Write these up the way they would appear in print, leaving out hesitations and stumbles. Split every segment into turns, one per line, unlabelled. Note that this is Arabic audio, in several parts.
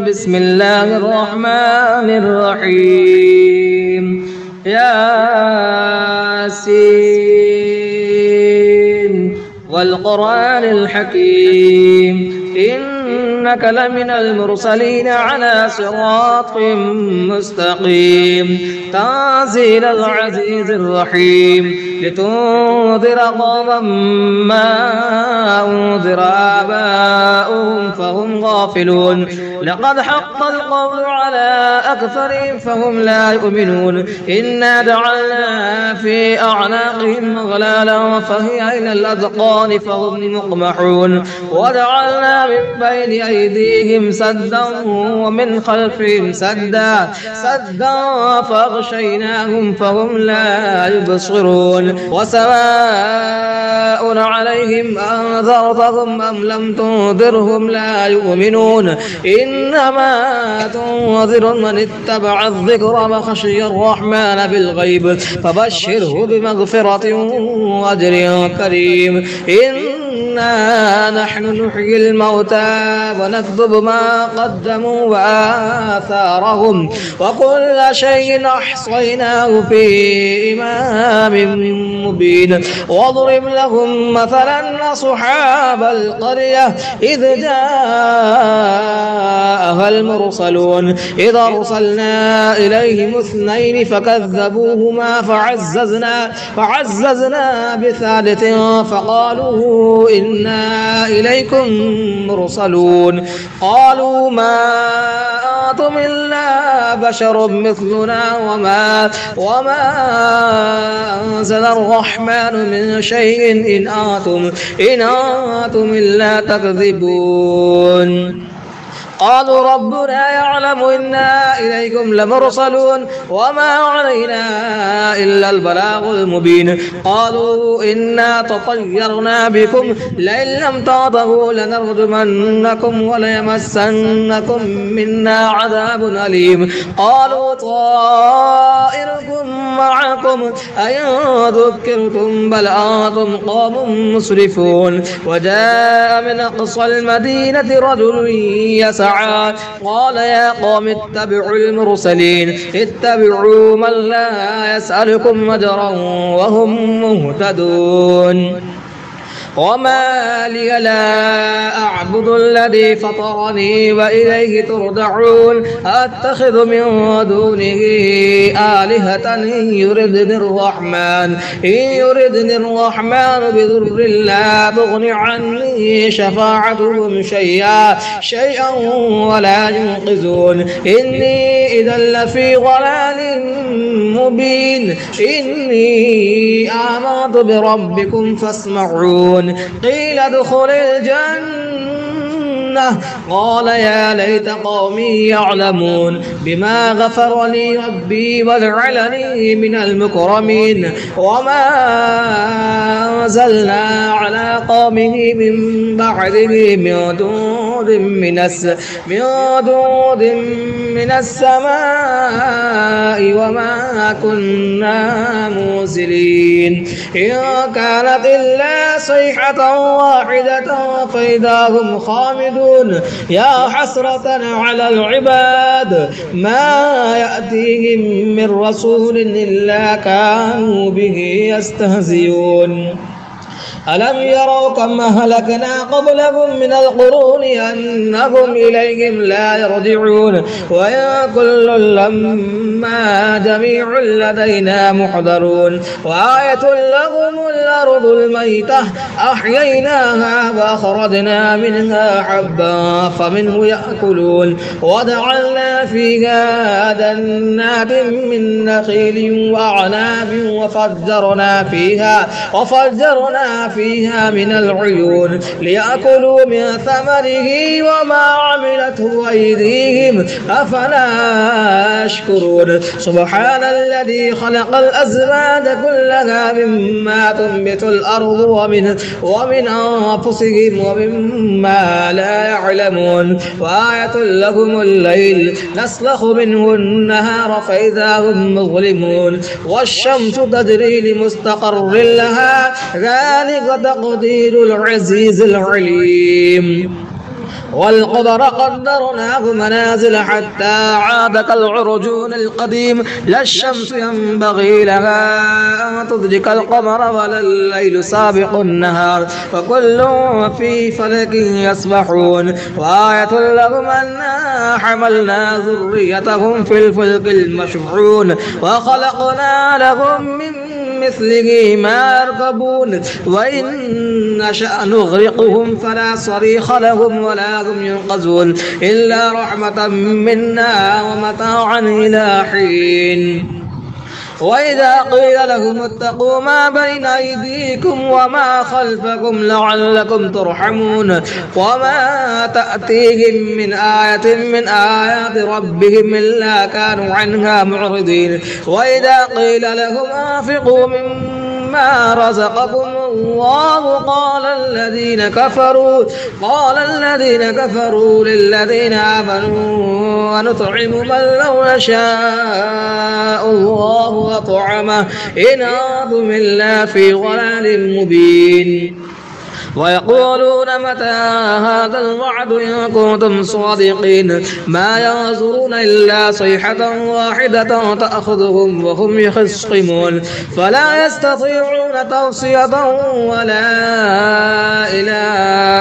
بسم الله الرحمن الرحيم ياسين والقرآن الحكيم إنك لمن المرسلين على صراط مستقيم تنزيل العزيز الرحيم لتنذر قوما ما أنذر آباؤهم فهم غافلون لقد حق القول على أكثرهم فهم لا يؤمنون إنا جعلنا في أعناقهم أغلالا فهي إلى الأذقان فهم مقمحون وجعلنا من بين أيديهم سدا ومن خلفهم سدا فأغشيناهم فهم لا يبصرون وسواء عليهم أنذرتهم أم لم تنذرهم لا يؤمنون إنما تنذر من اتبع الذكر وخشي الرحمن بالغيب فبشره بمغفرة وأجر كريم إنا نحن نحيي الموتى ونكتب ما قدموا وآثارهم وكل شيء أحصيناه في إمام مبين واضرب لهم مثلا أصحاب القرية إذ جاءها المرسلون إذ أرسلنا إليهم اثنين فكذبوهما فعززنا بثالث فقالوا إنا إليكم مرسلون قالوا ما أنتم إلا بشر مثلنا وما أنزل الرحمن من شيء إن أنتم إلا تكذبون قالوا ربنا يعلم إنا إليكم لمرسلون وما علينا إلا البلاغ المبين قالوا إنا تطيرنا بكم لئن لم تنتهوا لنرجمنكم وليمسنكم منا عذاب أليم قالوا طائركم معكم أئن ذكرتم بل أنتم قوم مسرفون وجاء من أقصى المدينة رجل يسعى قال يا قوم اتبعوا المرسلين اتبعوا من لا يسألكم أجرا وهم مهتدون وما لي لا أعبد الذي فطرني وإليه ترجعون أتخذ من دونه آلهة إن يردني الرحمن بضر لا تغن عني شفاعتهم شيئا ولا ينقذون إني إذا لفي ضلال مبين إني آمنت بربكم فاسمعون قيل ادخل الجنة قال يا ليت قومي يعلمون بما غفر لي ربي وجعلني من المكرمين وما أنزلنا على قومه من بعده من دود من السماء وما كنا منزلين إن كانت إلا صيحة واحدة فإذا هم خامدون يا حسرة على العباد ما يأتيهم من رسول إلا كانوا به يستهزئون ألم يروا كم أهلكنا قبلهم من القرون أنهم إليهم لا يرجعون وإن كل لما جميع لدينا محضرون وآية لهم الأرض الميتة أحييناها وأخرجنا منها حبا فمنه يأكلون وجعلنا فيها جنات من نخيل وأعناب وفجرنا فيها من العيون ليأكلوا من ثمره وما عملته أيديهم أفلا يشكرون سبحان الذي خلق الأزواج كلها مما تنبت الأرض ومن أنفسهم ومما لا يعلمون وآية لهم الليل نسلخ منه النهار فإذا هم مظلمون والشمس تجري لمستقر لها ذلك تقدير العزيز العليم والقدر قدرناه منازل حتى عاد كالعرجون القديم لا الشمس ينبغي لها أن تدرك القمر ولا الليل سابق النهار وكل في فلك يسبحون وآية لهم أنا حملنا ذريتهم في الفلك المشحون وخلقنا لهم من مثله ما يركبون وإن نشأ نغرقهم فلا صريخ لهم ولا هم ينقذون إلا رحمة منا ومتاعا إلى حين وإذا قيل لهم اتقوا ما بين أيديكم وما خلفكم لعلكم ترحمون وما تأتيهم من آية من آيات ربهم إلا كانوا عنها معرضين وإذا قيل لهم أنفقوا مما رزقكم الله قال الذين كفروا للذين آمنوا ونطعم من لو يشاء الله وطعمه إن أنتم إلا في ضلال مبين ويقولون متى هذا الوعد إن كنتم صادقين ما ينظرون إلا صيحة واحدة تأخذهم وهم يخصمون فلا يستطيعون توصية ولا إلى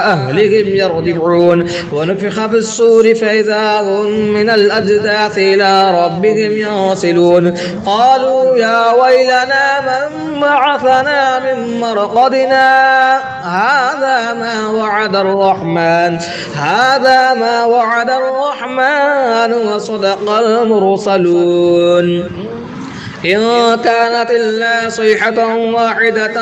أهلهم يرجعون ونفخ في الصور فإذا هم من الأجداث إلى ربهم ينسلون قالوا يا ويلنا من بعثنا من مرقدنا هذا ما وعد الرحمن وصدق المرسلون إن كانت إلا صيحة واحدة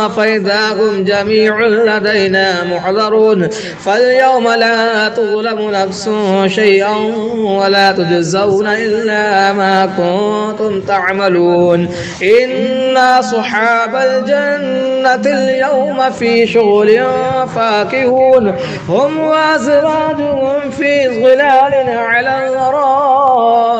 فإذا هم جميع لدينا محضرون فاليوم لا تظلم نفس شيئا ولا تجزون إلا ما كنتم تعملون إن أصحاب الجنة اليوم في شغل فاكهون هم وأزواجهم في ظلال على الأرائك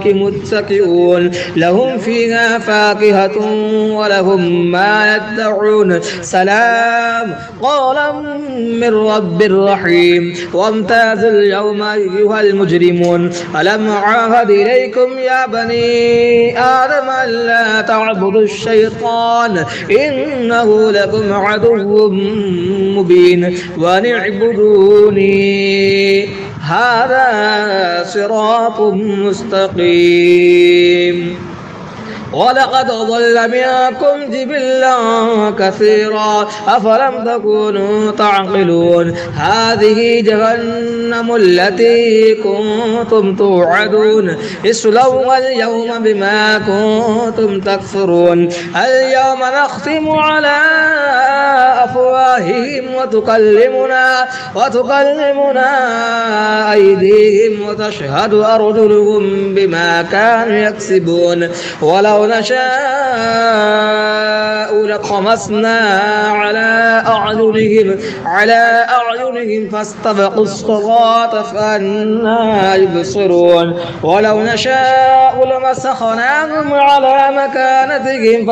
متكئون لهم فيها فاكهة ولهم ما يدعون سلام قولا من رب رحيم وامتازوا اليوم أيها المجرمون ألم أعهد إليكم يا بني آدم ألا تعبدوا الشيطان إنه لكم عدو مبين وأن اعبدوني هذا صراط مستقيم ولقد ضل منكم جبلا كثيرا أفلم تكونوا تعقلون هذه جهنم التي كنتم توعدون اصلوها اليوم بما كنتم تكفرون اليوم نختم على أفواههم وتكلمنا أيديهم وتشهد أرجلهم بما كانوا يكسبون ولو نشاء لطمسنا على أعينهم فاستبقوا الصراط فأنى يبصرون ولو نشاء لمسخناهم على مكانتهم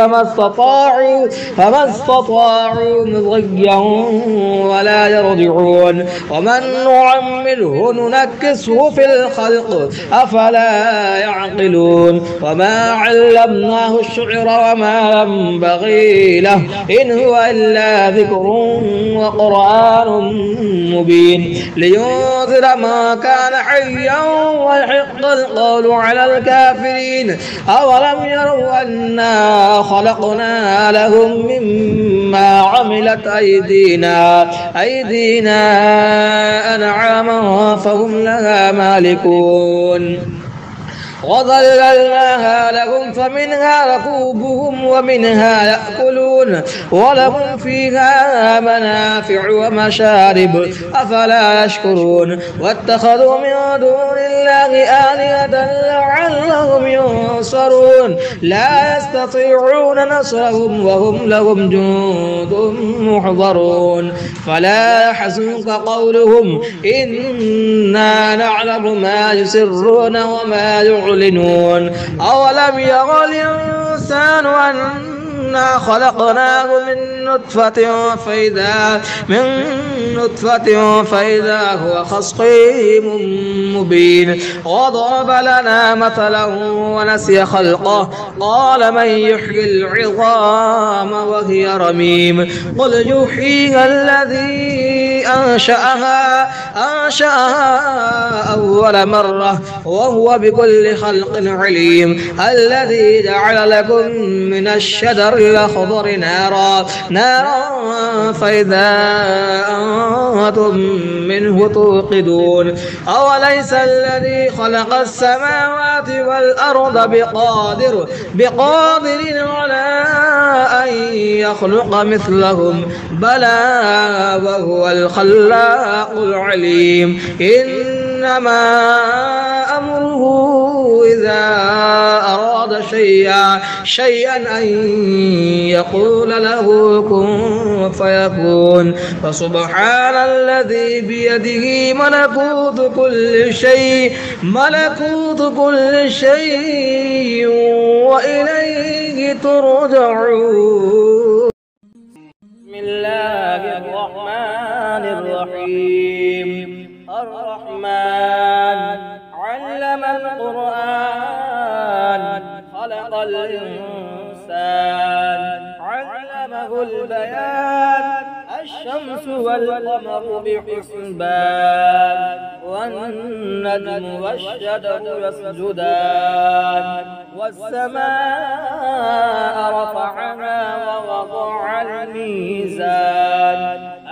فما استطاعوا مضيا ولا يرجعون ومن نعمله ننكسه في الخلق أفلا يعقلون وما علمناه الشعر وما ينبغي له إن هو إلا ذكر وقرآن مبين لينذر ما كان حيا ويحق القول على الكافرين أولم يروا أنا خلقنا لهم مما عملت أيدينا أنعاما فهم لها مالكون وظللناها لهم فمنها ركوبهم ومنها يأكلون ولهم فيها منافع ومشارب أفلا يشكرون واتخذوا من دون الله آلهة لعلهم ينصرون لا يستطيعون نصرهم وهم لهم جند محضرون فلا يحزنك قولهم إنا نعلم ما يسرون وما يعلنون أولم يرى الإنسان إنا خلقناه من نطفة فإذا هو خصيم مبين وضرب لنا مثلا ونسي خلقه قال من يحيي العظام وهي رميم قل يحييها الذي أنشأها أول مرة وهو بكل خلق عليم الذي جعل لكم من الشجر الأخضر نارا فإذا أنتم منه توقدون أوليس الذي خلق السماوات والأرض بقادر على أن يخلق مثلهم بلى وهو الخلاق العليم إنما أمره إذا أراد شيئا أن يقول له كن فيكون فسبحان الذي بيده ملكوت كل شيء وإليه ترجعون. بسم الله الرحمن الرحيم. الرحمن علم القرآن خلق الإنسان علمه البيان الشمس والقمر بحسبان والنجم والشجر يسجدان والسماء رفعها ووضع الميزان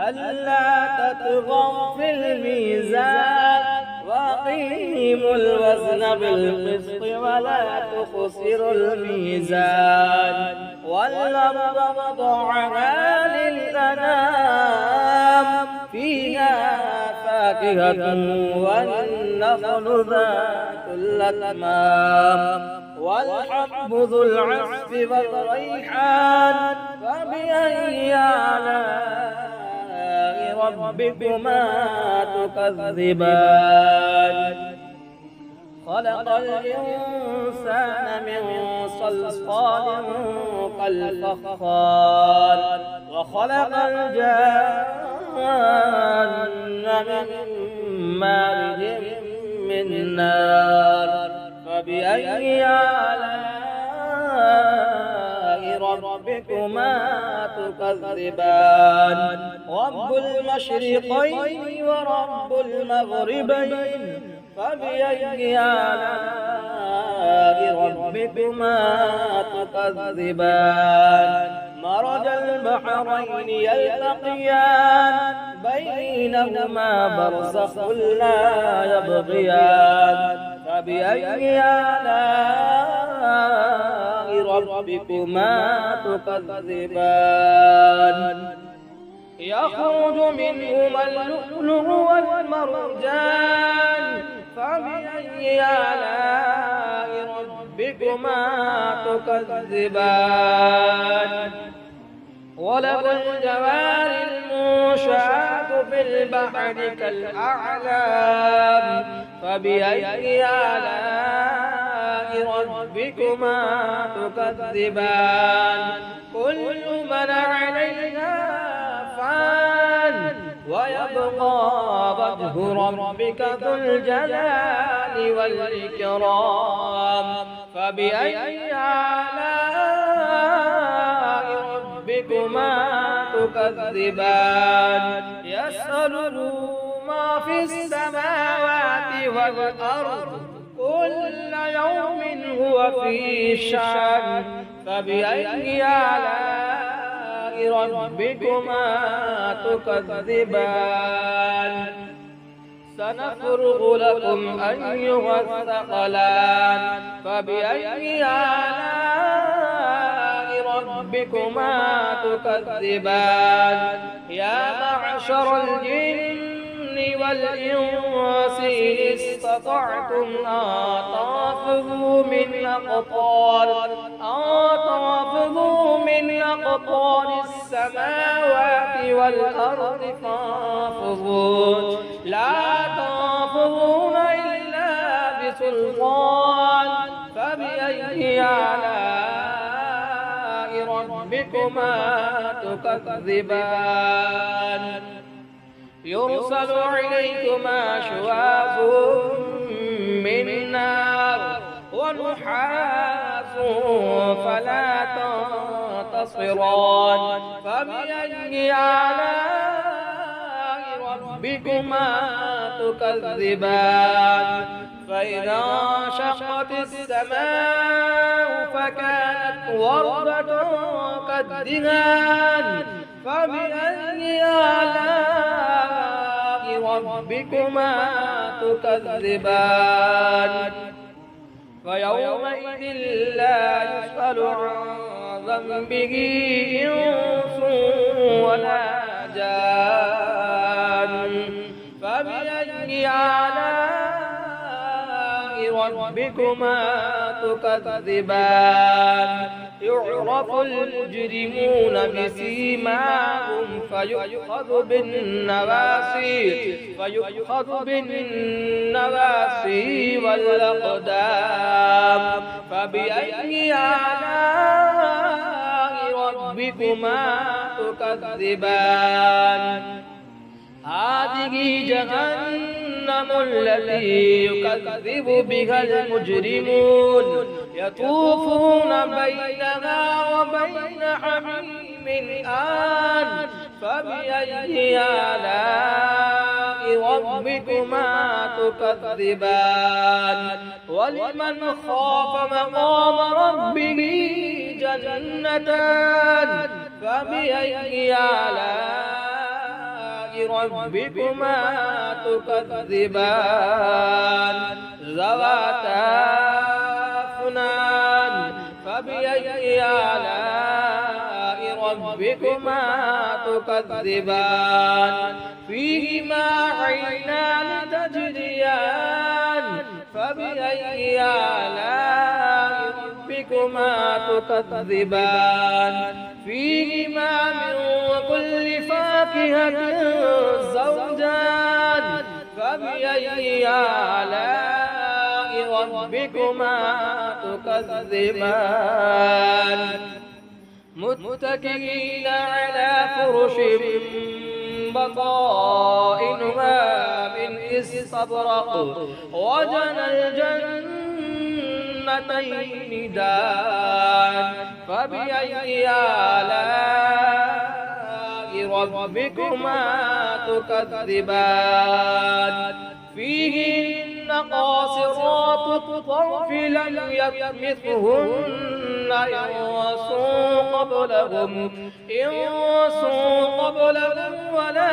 ألا تطغوا في الميزان وأقيموا الوزن بالقسط ولا تخسروا الميزان والأرض وضعها للأنام فيها فاكهة والنخل ذات الأكمام والحب ذو العصف والريحان فبأي آلاء ربكما تكذبان خلق الإنسان من صلصال كالفخار وخلق الجان من مارج من نار فبأي آلاء ربكما تكذبان رب المشرقين ورب المغربين فبأي آلاء ربكما تكذبان مرج البحرين يلتقيان بينهما برزخ لا يبغيان فبأي آلاء ربكما تكذبان يخرج منهما اللؤلؤ والمرجان فبأي آلاء ربكما تكذبان وله الجوار المنشآت في البحر كالأعلام فبأي آلاء ربكما تكذبان كل من عليها فان ويبقى وجه ربك ذو الجلال والإكرام فبأي آلاء ربكما تكذبان يسأله ما في السماوات والأرض كل يوم هو في شأن فبأي آلاء ربكما تكذبان سنفرغ لكم أيها الثقلان فبأي آلاء ربكما تكذبان يا معشر الجن والإنس إن استطعتم أن تنفذوا من أقطار السماوات والأرض فانفذوا لا تنفذون إلا بسلطان فبأي آلاء ربكما تكذبان يرسل عليكما شواظ من نار ونحاس فلا تنتصران فبأي آلاء ربكما تكذبان فإذا انشقت السماء فكانت وردة كالدهان فبأي آلاء ربكما تكذبان فيومئذ لا يسأل عن ذنبه إنس ولا جان فبأي آلاء ربكما تكذبان يعرف المجرمون بسيماهم فيؤخذ بالنواسي والأقدام فبأي آلاء ربكما تكذبان هذه جهنم التي يكذب بها المجرمون يطوفون بينها وبين حميم آن فبأي آلاء ربكما تكذبان ولمن خاف مقام ربه جنتان فبأي آلاء ربكما تكذبان ذواتا أفنان فبأي آلاء ربكما تكذبان فيهما عينان تجريان فبأي آلاء ربكما تكذبان فيهما من كل فاكهة زوجان فبأي آلاء ربكما تكذبان متكئين على فرش بطائنها من استبرق وجنى الجنتين دان فبأي آلاء ربكما تكذبان فيهن قاصرات الطرف لم يطمثهن إنس قبلهم ولا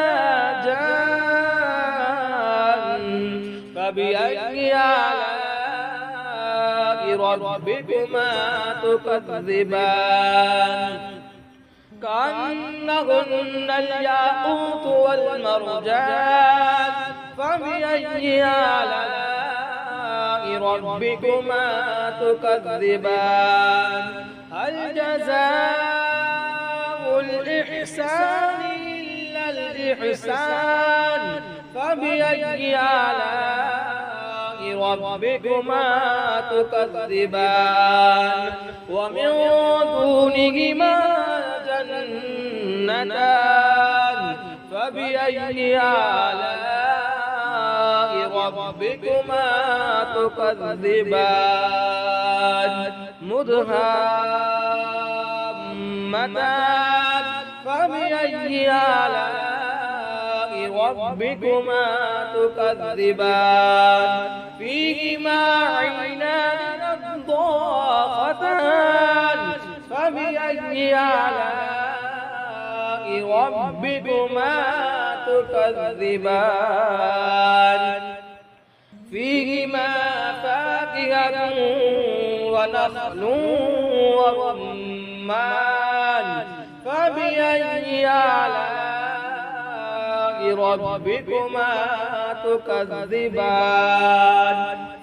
جان فبأي آلاء ربكما تكذبان كأنهن الياقوت والمرجان فبأي آلاء ربكما تكذبان هل جزاء الإحسان إلا الإحسان فبأي آلاء ربكما تكذبان ومن دونهما جنتان فبأي آلاء ربكما تكذبان مدهامتان فبأي آلاء ربكما تكذبان فيهما عينان نضاختان فبأي آلاء ربكما تكذبان فيهما فاكهة ونخل ورمان فبأي آلاء ربكما تكذبان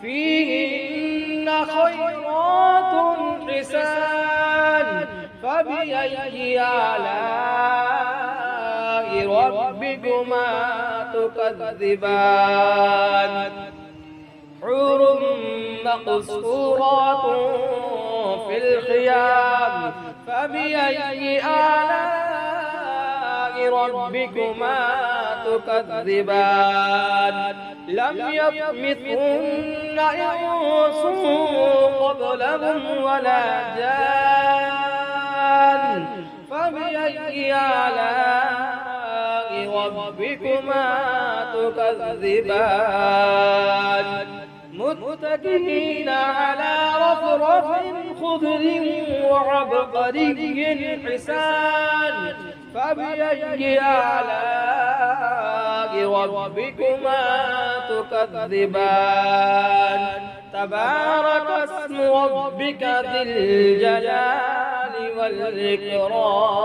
فيهن خيرات حسان فبأي آلاء ربكما تكذبان حور مقصورات في الخيام
فبأي آلاء ربكما تكذبان لم يطمثهن إنس قبلهم ولا جان فبأي آلاء ربكما تكذبان متكئين على رفرف خضر وعبقري حسان فبأي آلاء ربكما تكذبان تبارك اسم ربك ذي الجلال والإكرام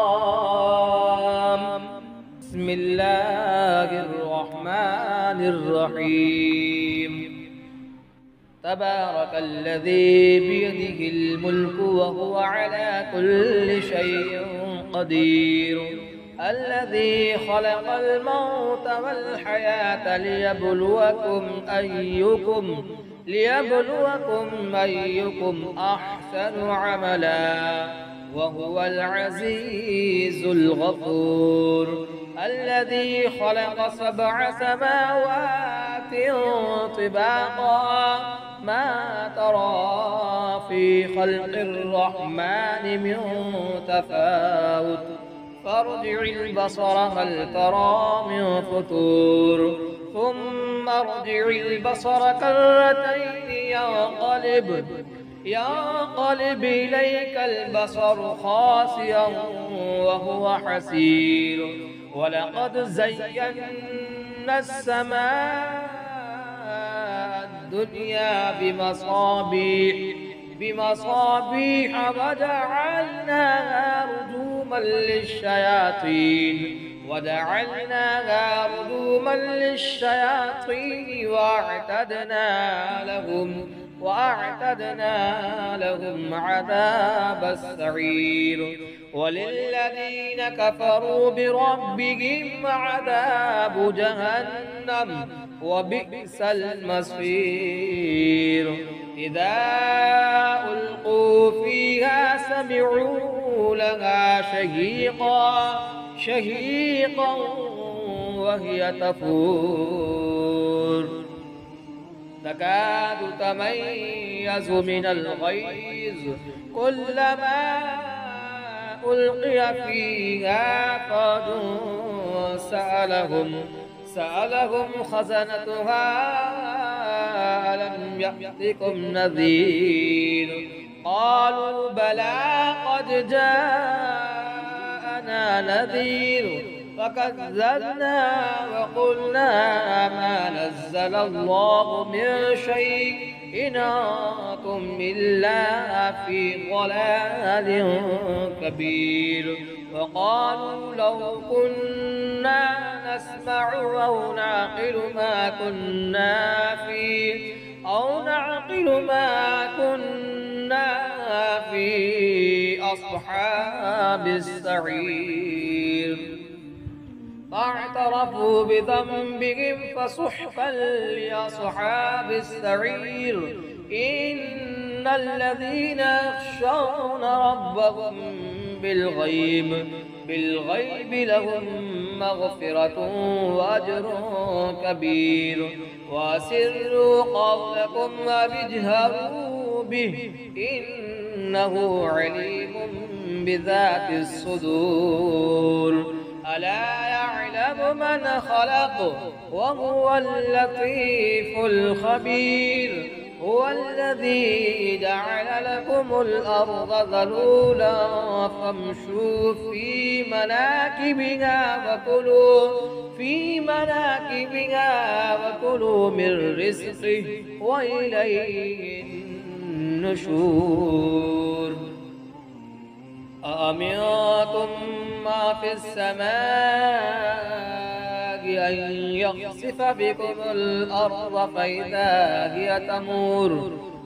بسم الله الرحمن الرحيم تبارك الذي بيده الملك وهو على كل شيء قدير الذي خلق الموت والحياة ليبلوكم أيكم أحسن عملا وهو العزيز الغفور الذي خلق 7 سماوات طباقا ما ترى في خلق الرحمن من تفاوت فارجع البصر هل ترى من فطور ثم ارجع البصر كرتين ينقلب إليك البصر خاسئا وهو حسير ولقد زينا السماء الدنيا بمصابيح وجعلناها رجوما للشياطين وأعتدنا لهم عذاب السعير وللذين كفروا بربهم عذاب جهنم وبئس المصير إذا ألقوا فيها سمعوا لها شهيقا وهي تفور تكاد تميز من الغيظ كلما ألقي فيها فوج سألهم خزنتها ألم يأتكم نذير قالوا بلى قد جاءنا نذير فكذبنا وقلنا ما نزل الله من شيء إن أنتم إلا في ضلال كبير وقالوا لو كنا نسمع أو نعقل ما كنا في أصحاب السعير فاعترفوا بذنبهم فسحقا لأصحاب السعير إن الذين يخشون ربهم بالغيب لهم مغفرة وأجر كبير وأسروا قولكم واجهروا به إنه عليم بذات الصدور ألا يعلم من خلق وهو اللطيف الخبير هو الذي جعل لكم الأرض ذلولا فامشوا في مناكبها وكلوا من رزقه وإليه النشور أأمنتم ما في السماء أن يخسف بكم الأرض فإذا هي تمور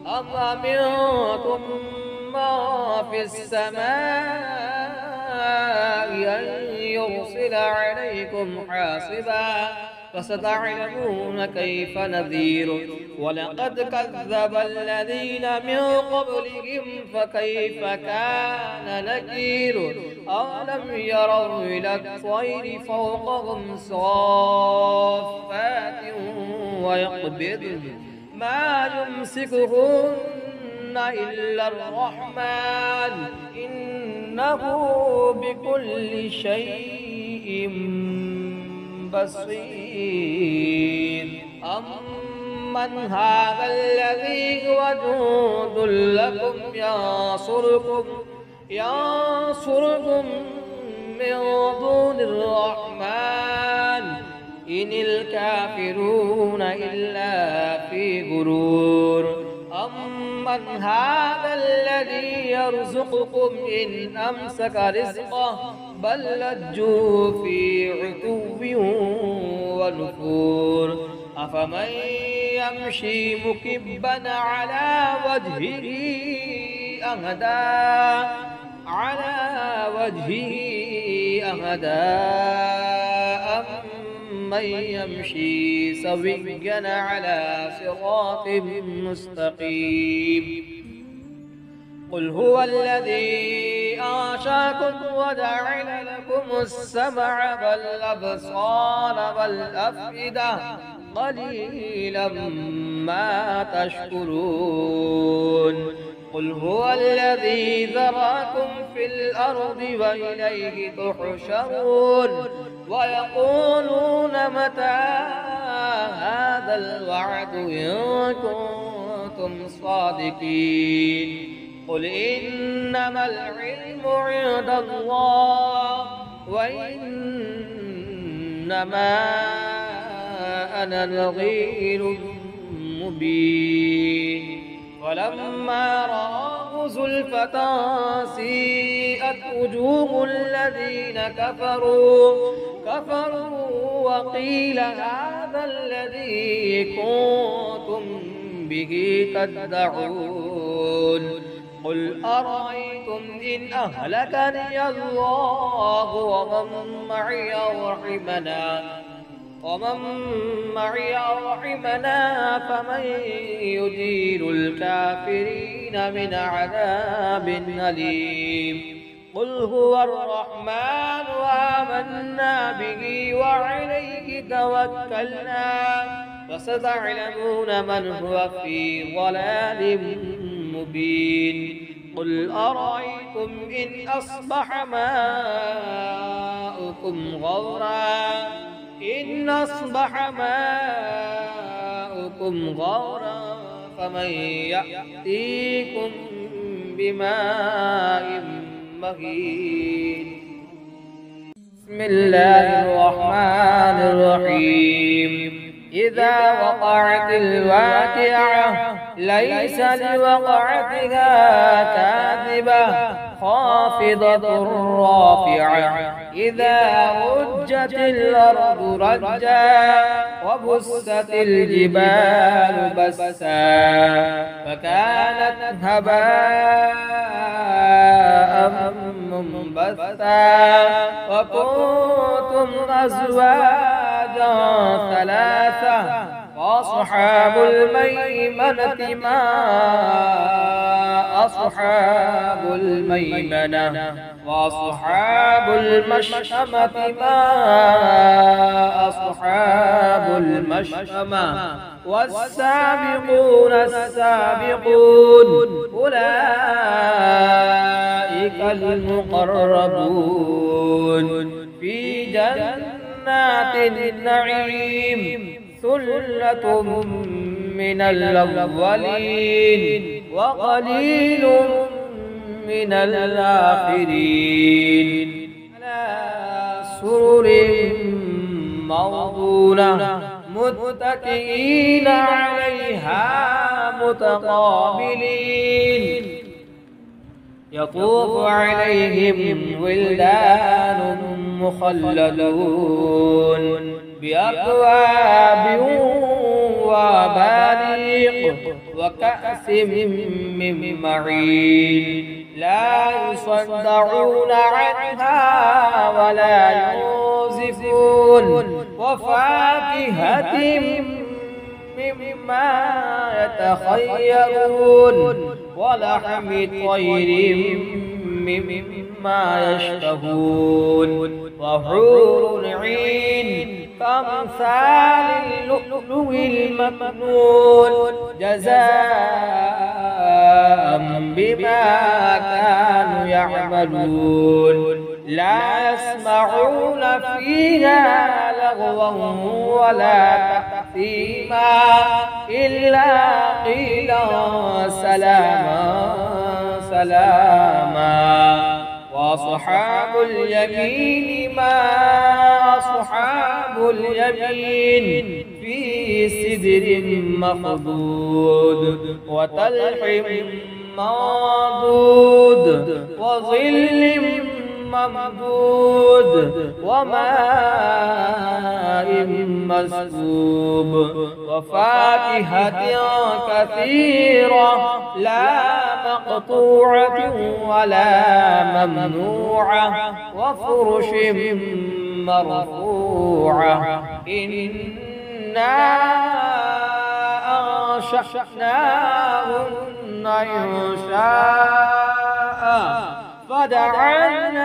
أم أمنتم ما في السماء أن يرسل عليكم حاصبا فستعلمون كيف نذير ولقد كذب الذين من قبلهم فكيف كان نكير أولم يروا إلى الطير فوقهم صافات ويقبضن ما يمسكهن إلا الرحمن إنه بكل شيء بصير أمن هذا الذي هو جند لكم ينصركم من دون الرحمن إن الكافرون إلا في غرور أمن هذا الذي يرزقكم إن أمسك رزقه بل لجوا في عتو ونفور أفمن يمشي مكبا على وجهه أهدى أمن يمشي سويا على صراط مستقيم قل هو الذي أنشأكم وجعل لكم السمع والأبصار والأفئدة قليلا ما تشكرون قل هو الذي ذرأكم في الأرض وإليه تحشرون ويقولون متى هذا الوعد إن كنتم صادقين قل إنما العلم عند الله وإنما أنا نذير مبين ولما رأوا زلفة سيئت وجوه الذين كفروا وقيل هذا الذي كنتم به تدعون قل أرأيتم إن أهلكني الله ومن معي أو رحمنا فمن يجير الكافرين من عذاب أليم قل هو الرحمن آمنا به وعليه توكلنا فستعلمون من هو في ضلال مبين قل أرأيتم إن أصبح ماؤكم غورا فمن يأتيكم بماء مهين بسم الله الرحمن الرحيم إذا وقعت الواقعة ليس لوقعتها كاذبة خافضة رافعة إذا رجت الأرض رجا وبست الجبال بسا فكانت هباء منبثا وكنتم أزواجا ثلاثة وأصحاب الميمنة ما أصحاب الميمنة وأصحاب المشأمة ما أصحاب المشأمة والسابقون السابقون أولئك المقربون في جنات النعيم ثلة من الأولين وقليل من الآخرين على سرر موضونة متكئين عليها متقابلين يطوف عليهم ولدان مخلدون بأكواب وأباريق وكأس من معين لا يصدعون عنها ولا ينزفون يصفون وفاكهة مما يتخيرون ولحم طير مما يشتهون وحور عين كأمثال اللؤلؤ المكنون جزاء بما كانوا يعملون لا يسمعون فيها لغوا ولا تأثيما إلا قيلا سلاما سلاما وأصحاب اليمين ما أصحاب اليمين في سدر مخضود وطلح منضود وظل ممدود وماء مسكوب وفاكهة كثيرة لا مقطوعة ولا ممنوعة وفرش مرفوعة إنا أنشأناهن إنشاء فدعوناهن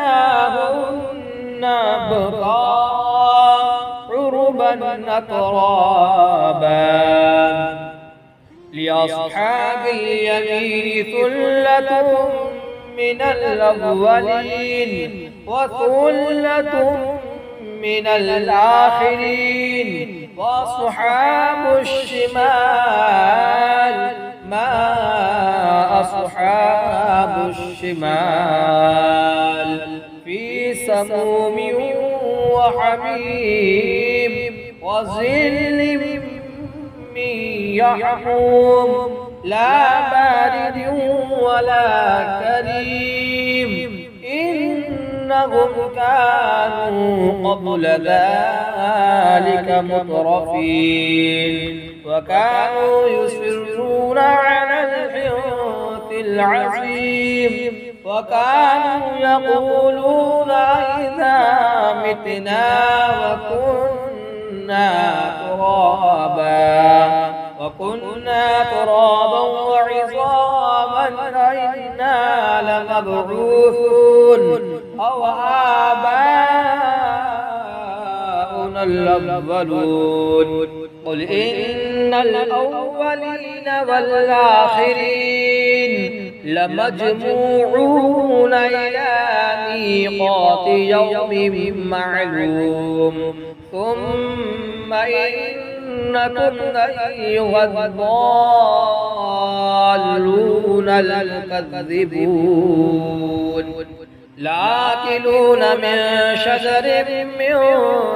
بكاء عربا أترابا لأصحاب اليمين ثلة من الأولين وثلة من الآخرين وأصحاب الشمال ما أصحاب الشمال في سموم وحميم وظل من يحموم لا بارد ولا كريم إنهم كانوا قبل ذلك مترفين وكانوا يصرون على الحنث العظيم وكانوا يقولون إذا متنا وكنا ترابا وعظاما أئنا لمبعوثون أو آباؤنا الأولون قل إن الأولين والآخرين لمجموعون إلى ميقات يوم معلوم ثم إنكم أيها الضالون المكذبون لآكلون من شجر من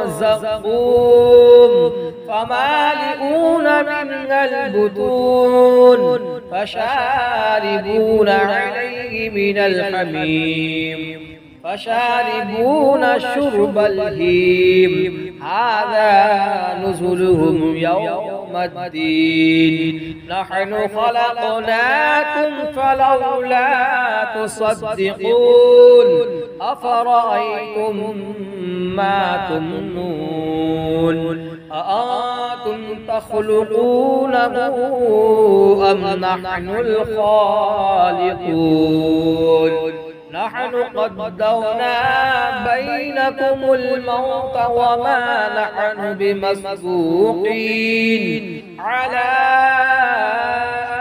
زقوم فمالئون منها البطون فشاربون عليه من الحميم فشاربون شرب الهيم هذا نزلهم يوم الدين نحن خلقناكم فلولا تصدقون أفرأيتم ما تمنون أأنتم تخلقونه أم نحن الخالقون نحن قدرنا بينكم الموت وما نحن بمسبوقين على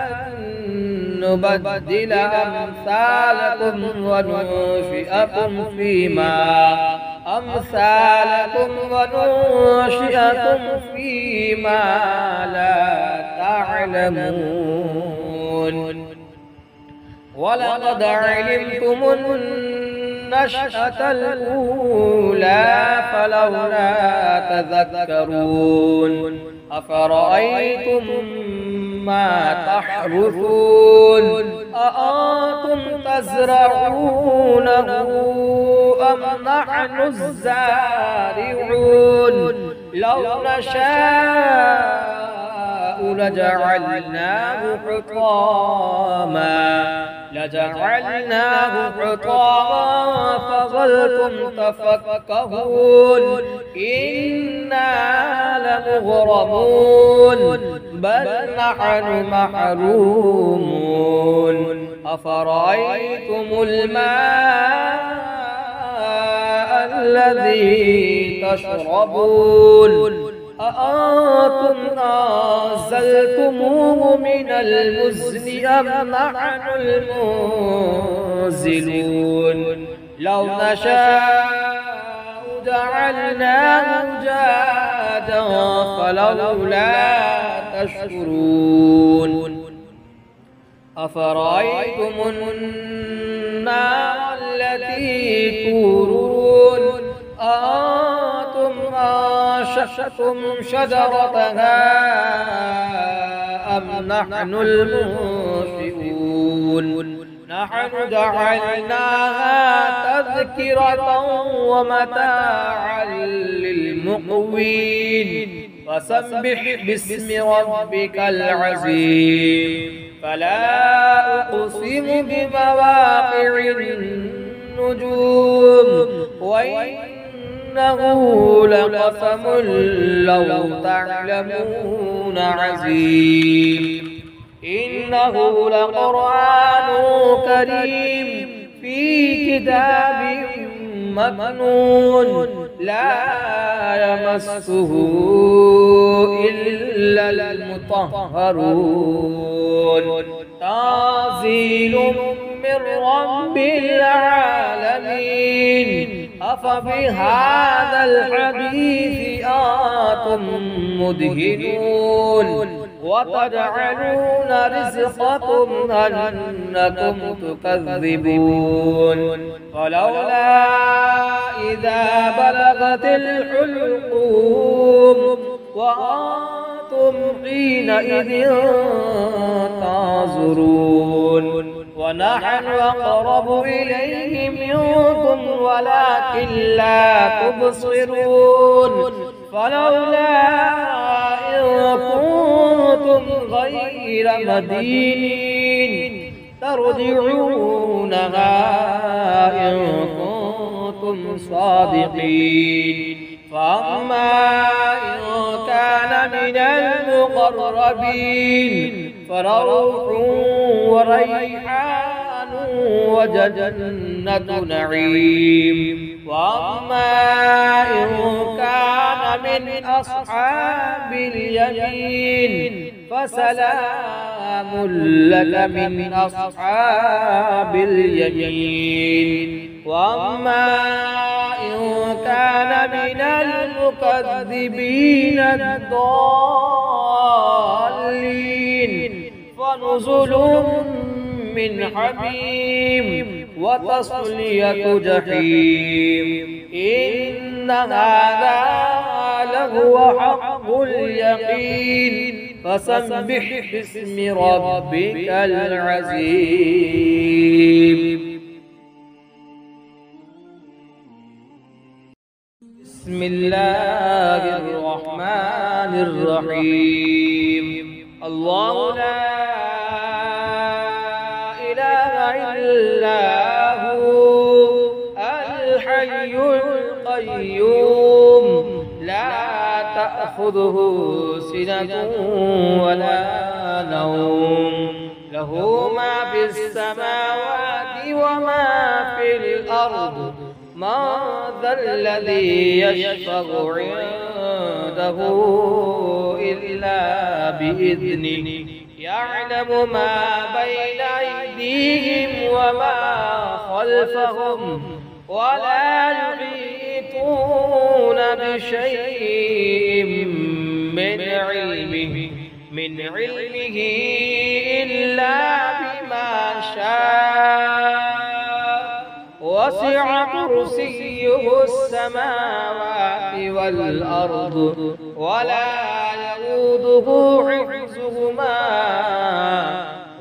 أن نبدل أمثالكم وننشئكم فيما لا تعلمون ولقد علمتم النشأة الأولى فلولا تذكرون أفرأيتم ما تحرثون أأنتم تزرعونه أم نحن الزارعون لو نشاء لجعلناه حطاما فظلتم تفكهون إنا لمغرمون بل نحن محرومون أفرأيتم الماء الذي تشربون أأنتم أنزلتموه من المزن أم نحن المنزلون لو نشاء جعلناه أجاجا فلولا تشكرون أفرأيتم النار التي تورون أأنتم أنشأتم شجرتها أم نحن المنشئون نحن جعلناها تذكرة ومتاعا للمقوين فسبح باسم ربك العظيم فلا أقسم بمواقع النجوم وإنه لقسم لو تعلمون عظيم إنه لقرآن كريم في كتاب مكنون لا يمسه إلا المطهرون تنزيل من رب العالمين أفبهذا الحديث أنتم مدهنون وتجعلون رزقكم أنكم تكذبون فلولا إذا بلغت الحلقوم وأنتم حينئذ تنظرون ونحن أقرب إليه منكم ولكن لا تبصرون فلولا إن كنتم غير مدينين ترجعونها إن كنتم صادقين فأما إن كان من المقربين فروح وريحان وجنة نعيم وأما إن كان من أصحاب اليمين فسلام لك من أصحاب اليمين وأما إن كان من المكذبين الضالين فنزل من حميم وتصلية جحيم إن هذا لهو حق اليقين فسبح باسم ربك العظيم بسم الله الرحمن الرحيم الله لا إله إلا هو الحي القيوم لا تأخذه سنة ولا نوم له ما في السماوات وما في الأرض من ذا الذي يشفع عنده إلا بإذنه يعلم ما بين أيديهم وما خلفهم ولا يحيطون بشيء من علمه إلا بما شاء وسع كرسيه السماوات والأرض ولا يؤوده حفظهما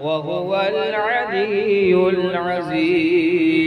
وهو العلي العظيم